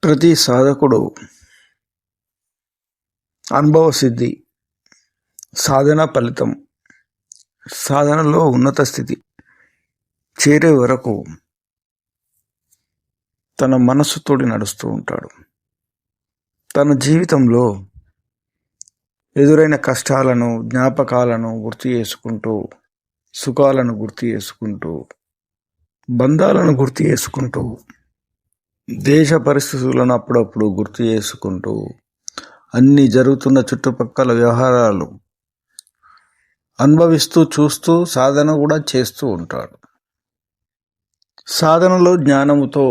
ప్రతి సాధకుడు అనుభవ సిద్ధి, సాధన ఫలితం, సాధనలో ఉన్నత స్థితి చేరే వరకు తన మనస్సుతోటి నడుస్తూ ఉంటాడు. తన జీవితంలో ఎదురైన కష్టాలను, జ్ఞాపకాలను గుర్తు చేసుకుంటూ, సుఖాలను గుర్తు చేసుకుంటూ, బంధాలను గుర్తు చేసుకుంటూ, దేశ పరిస్థితులను అప్పుడప్పుడు గుర్తు చేసుకుంటూ, అన్ని జరుగుతున్న చుట్టుపక్కల వ్యవహారాలు అనుభవిస్తూ చూస్తూ సాధన కూడా చేస్తూ ఉంటాడు. సాధనలో జ్ఞానముతో,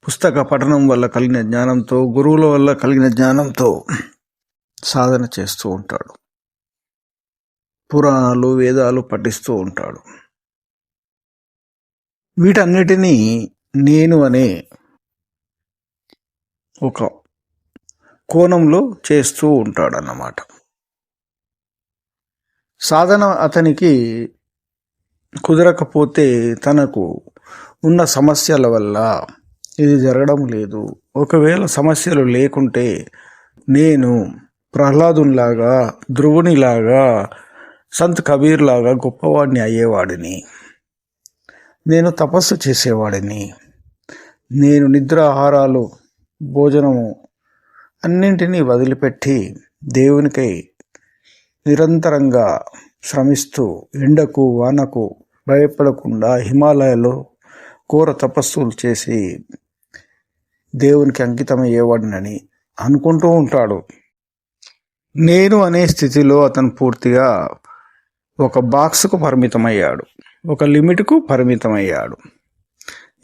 పుస్తక పఠనం వల్ల కలిగిన జ్ఞానంతో, గురువుల వల్ల కలిగిన జ్ఞానంతో సాధన చేస్తూ ఉంటాడు. పురాణాలు, వేదాలు పఠిస్తూ ఉంటాడు. వీటన్నిటినీ నేను అనే ఒక కోణంలో చేస్తూ ఉంటాడన్నమాట. సాధన అతనికి కుదరకపోతే తనకు ఉన్న సమస్యల వల్ల ఇది జరగడం లేదు. ఒకవేళ సమస్యలు లేకుంటే నేను ప్రహ్లాదునిలాగా, ధ్రువునిలాగా, సంత్ కబీర్ లాగా గొప్పవాడిని అయ్యేవాడిని, నేను తపస్సు చేసేవాడిని, నేను నిద్ర, ఆహారాలు, భోజనము అన్నింటినీ వదిలిపెట్టి దేవునికై నిరంతరంగా శ్రమిస్తూ ఎండకు వానకు భయపడకుండా హిమాలయాలో ఘోర తపస్సులు చేసి దేవునికి అంకితమయ్యేవాడినని అనుకుంటూ ఉంటాడు. నేను అనే స్థితిలో అతను పూర్తిగా ఒక బాక్స్కు పరిమితమయ్యాడు, ఒక లిమిట్కు పరిమితమయ్యాడు.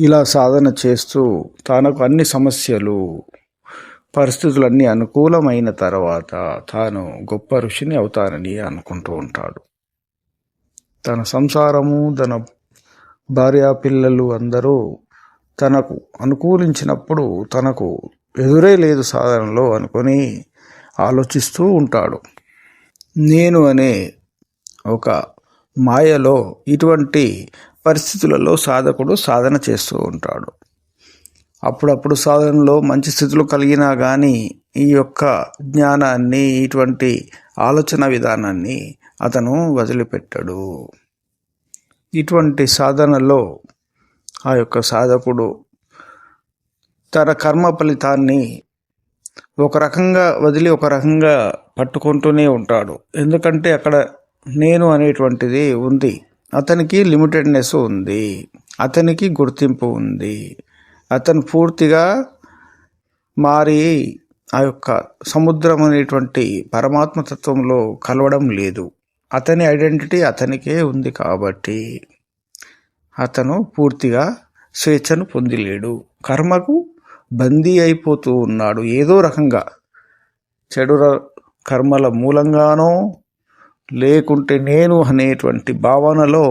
ఇలా సాధన చేస్తూ తనకు అన్ని సమస్యలు, పరిస్థితులన్నీ అనుకూలమైన తర్వాత తాను గొప్ప ఋషిని అవుతానని అనుకుంటూ ఉంటాడు. తన సంసారము, తన భార్య, పిల్లలు అందరూ తనకు అనుకూలించినప్పుడు తనకు ఎదురే లేదు సాధనలో అనుకొని ఆలోచిస్తూ ఉంటాడు. నేను అనే ఒక మాయలో ఇటువంటి పరిస్థితులలో సాధకుడు సాధన చేస్తూ ఉంటాడు. అప్పుడప్పుడు సాధనలో మంచి స్థితులు కలిగినా కానీ ఈ యొక్క జ్ఞానాన్ని, ఇటువంటి ఆలోచన విధానాన్ని అతను వదిలిపెట్టాడు. ఇటువంటి సాధనలో ఆ యొక్క సాధకుడు తన కర్మ ఫలితాన్ని ఒక రకంగా వదిలి ఒక రకంగా పట్టుకుంటూనే ఉంటాడు. ఎందుకంటే అక్కడ నేను అనేటువంటిది ఉంది, అతనికి లిమిటెడ్నెస్ ఉంది, అతనికి గుర్తింపు ఉంది. అతను పూర్తిగా మారి ఆ యొక్క సముద్రం అనేటువంటి పరమాత్మతత్వంలో కలవడం లేదు. అతని ఐడెంటిటీ అతనికే ఉంది కాబట్టి అతను పూర్తిగా స్వేచ్ఛను పొందిలేడు. కర్మకు బందీ అయిపోతూ ఉన్నాడు. ఏదో రకంగా చెడు కర్మల మూలంగానో లేకుంటే నేను అనేటువంటి భావనలో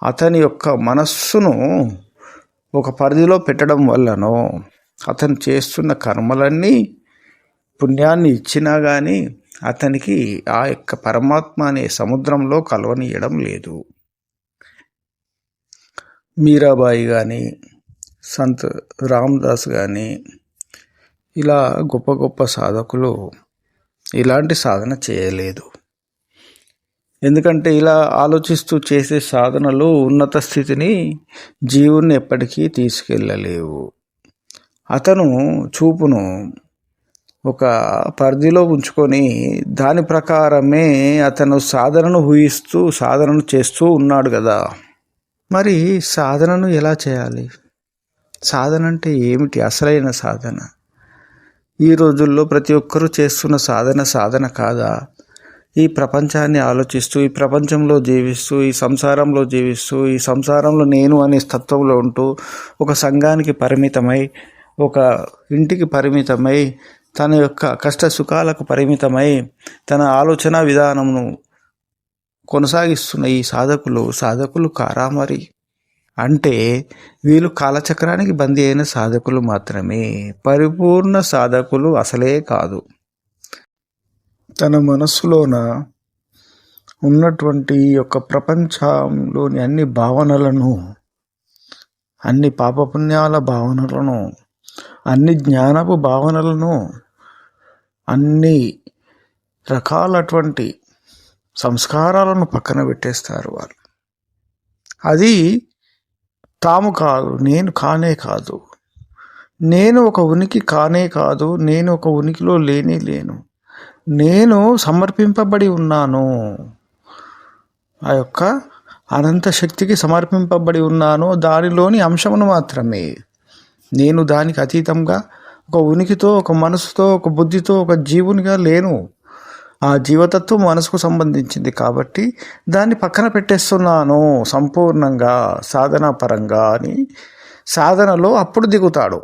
అతని యొక్క మనస్సును ఒక పరిధిలో పెట్టడం వల్లనో అతను చేస్తున్న కర్మలన్నీ పుణ్యాన్ని ఇచ్చినా కానీ అతనికి ఆ యొక్క పరమాత్మ అనే సముద్రంలో కలవనీయడం లేదు. మీరాబాయి కానీ, సంత్ రామదాస్ కానీ, ఇలా గొప్ప గొప్ప సాధకులు ఇలాంటి సాధన చేయలేదు. ఎందుకంటే ఇలా ఆలోచిస్తూ చేసే సాధనలు ఉన్నత స్థితిని, జీవుని ఎప్పటికీ తీసుకెళ్ళలేవు. అతను చూపును ఒక పరిధిలో ఉంచుకొని దాని ప్రకారమే అతను సాధనను ఊహిస్తూ సాధనను చేస్తూ ఉన్నాడు కదా. మరి సాధనను ఎలా చేయాలి? సాధన అంటే ఏమిటి? అసలైన సాధన ఈ రోజుల్లో ప్రతి ఒక్కరూ చేస్తున్న సాధన కాదా? ఈ ప్రపంచాన్ని ఆలోచిస్తూ, ఈ ప్రపంచంలో జీవిస్తూ, ఈ సంసారంలో జీవిస్తూ, ఈ సంసారంలో నేను అనే తత్వంలో ఉంటూ, ఒక సంఘానికి పరిమితమై, ఒక ఇంటికి పరిమితమై, తన యొక్క కష్ట సుఖాలకు పరిమితమై తన ఆలోచన విధానమును కొనసాగిస్తున్న ఈ సాధకులు కారా మరి? అంటే వీళ్ళు కాలచక్రానికి బందీ అయిన సాధకులు మాత్రమే, పరిపూర్ణ సాధకులు అసలే కాదు. తన మనస్సులోన ఉన్నటువంటి యొక్క ప్రపంచంలోని అన్ని భావనలను అన్ని పాపపుణ్యాల భావనలను, అన్ని జ్ఞానపు భావనలను, అన్ని రకాలటువంటి సంస్కారాలను పక్కన పెట్టేస్తారు వాళ్ళు. అది తాము కాదు, నేను కానే కాదు, నేను ఒక ఉనికి కానే కాదు, నేను ఒక ఉనికిలో లేను, నేను సమర్పింపబడి ఉన్నాను, ఆ యొక్క అనంత శక్తికి సమర్పింపబడి ఉన్నాను, దానిలోని అంశమును మాత్రమే. నేను దానికి అతీతంగా ఒక ఉనికితో, ఒక మనసుతో, ఒక బుద్ధితో, ఒక జీవునిగా లేను. ఆ జీవతత్వం మనసుకు సంబంధించింది కాబట్టి దాన్ని పక్కన పెట్టేస్తున్నాను సంపూర్ణంగా సాధనా పరంగా అని సాధనలో అప్పుడు దిగుతాడు.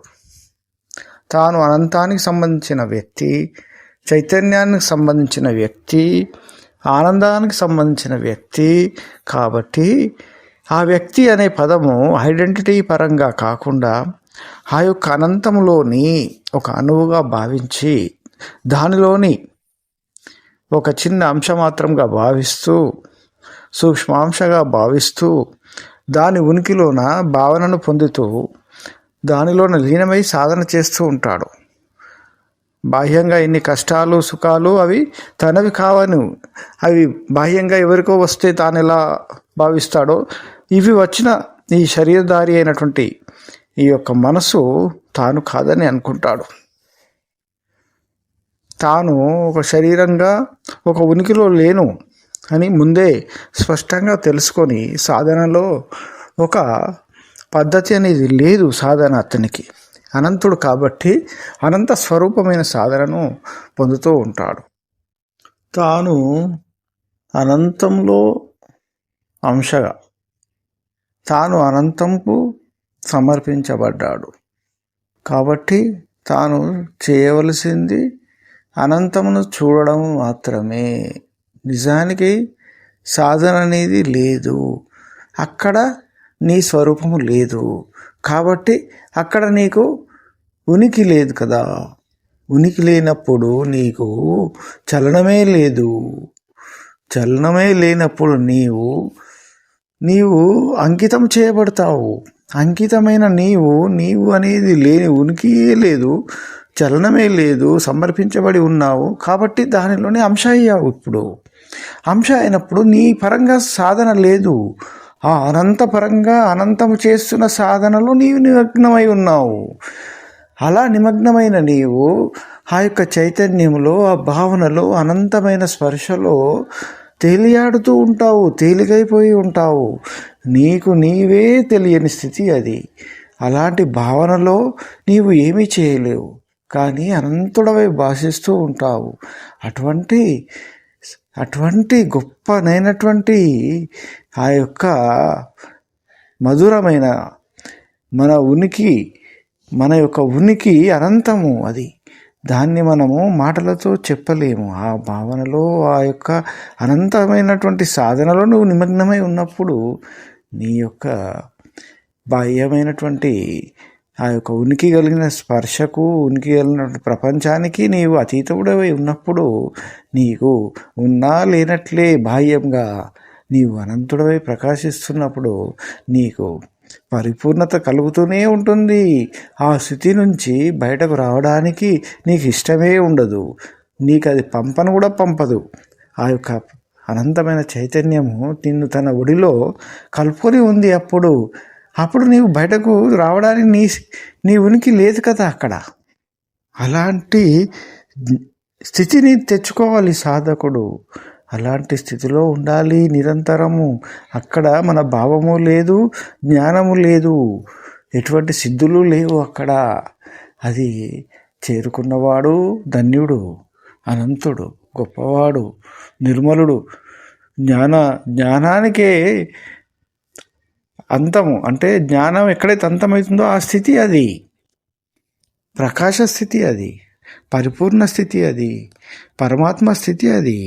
తాను అనంతానికి సంబంధించిన వ్యక్తి, చైతన్యానికి సంబంధించిన వ్యక్తి, ఆనందానికి సంబంధించిన వ్యక్తి కాబట్టి ఆ వ్యక్తి అనే పదము ఐడెంటిటీ పరంగా కాకుండా ఆ యొక్క అనంతంలోని ఒక అణువుగా భావించి దానిలోని ఒక చిన్న అంశమాత్రంగా భావిస్తూ, సూక్ష్మాంశగా భావిస్తూ, దాని ఉనికిలోన భావనను పొందుతూ దానిలోన లీనమై సాధన చేస్తూ ఉంటాడు. బాహ్యంగా ఎన్ని కష్టాలు సుఖాలు అవి తనవి కావను, అవి బాహ్యంగా ఎవరికో వస్తే తాను ఎలా భావిస్తాడో ఇవి వచ్చిన ఈ శరీరధారి అయినటువంటి ఈ యొక్క మనసు తాను కాదని అనుకుంటాడు. తాను ఒక శరీరంగా ఒక ఉనికిలో లేను అని ముందే స్పష్టంగా తెలుసుకొని సాధనలో ఒక పద్ధతి అనేది లేదు. సాధన అతనికి అనంతుడు కాబట్టి అనంత స్వరూపమైన సాధనను పొందుతూ ఉంటాడు. తాను అనంతంలో అంశగా, తాను అనంతంకు సమర్పించబడ్డాడు కాబట్టి తాను చేయవలసింది అనంతమును చూడడం మాత్రమే. నిజానికి సాధన అనేది లేదు, అక్కడ నీ స్వరూపము లేదు కాబట్టి అక్కడ నీకు ఉనికి లేదు కదా. ఉనికి లేనప్పుడు నీకు చలనమే లేదు. చలనమే లేనప్పుడు నీవు అంకితం చేయబడతావు. అంకితమైన నీవు అనేది లేని ఉనికియే లేదు, చలనమే లేదు, సమర్పించబడి ఉన్నావు కాబట్టి దానిలోనే అంశ అయ్యావు. ఇప్పుడు అంశ అయినప్పుడు నీ పరంగా సాధన లేదు, ఆ అనంత పరంగా అనంతము చేస్తున్న సాధనలో నీవు నిమగ్నమై ఉన్నావు. అలా నిమగ్నమైన నీవు ఆ యొక్క చైతన్యంలో, ఆ భావనలో, అనంతమైన స్పర్శలో తేలియాడుతూ ఉంటావు, తేలికైపోయి ఉంటావు. నీకు నీవే తెలియని స్థితి అది. అలాంటి భావనలో నీవు ఏమీ చేయలేవు కానీ అనంతుడవై భాషిస్తూ ఉంటావు. అటువంటి గొప్పనైనటువంటి ఆ యొక్క మధురమైన మన యొక్క ఉనికి అనంతము. అది దాన్ని మనము మాటలతో చెప్పలేము. ఆ భావనలో, ఆ యొక్క అనంతమైనటువంటి సాధనలో నువ్వు నిమగ్నమై ఉన్నప్పుడు నీ యొక్క బాహ్యమైనటువంటి ఆ యొక్క ఉనికి కలిగిన స్పర్శకు, ఉనికి కలిగిన ప్రపంచానికి నీవు అతీతుడవై ఉన్నప్పుడు నీకు ఉన్నా లేనట్లే బాహ్యంగా నీవు అనంతుడవై ప్రకాశిస్తున్నప్పుడు నీకు పరిపూర్ణత కలుగుతూనే ఉంటుంది. ఆ స్థితి నుంచి బయటకు రావడానికి నీకు ఇష్టమే ఉండదు, నీకు అది పంపను కూడా పంపదు. ఆ యొక్క అనంతమైన చైతన్యము నిన్ను తన ఒడిలో కలుపుకొని ఉంది. అప్పుడు నీవు బయటకు రావడానికి నీ ఉనికి లేదు కదా అక్కడ. అలాంటి స్థితిని తెచ్చుకోవాలి సాధకుడు. అలాంటి స్థితిలో ఉండాలి నిరంతరము. అక్కడ మన భావము లేదు, జ్ఞానము లేదు, ఎటువంటి సిద్ధులు లేవు అక్కడ. అది చేరుకున్నవాడు ధన్యుడు, అనంతుడు, గొప్పవాడు, నిర్మలుడు. జ్ఞానానికే అంతము అంటే జ్ఞానం ఎక్కడైతే అంతమవుతుందో ఆ స్థితి అది ప్రకాశ స్థితి, అది పరిపూర్ణ స్థితి, అది పరమాత్మ స్థితి. అది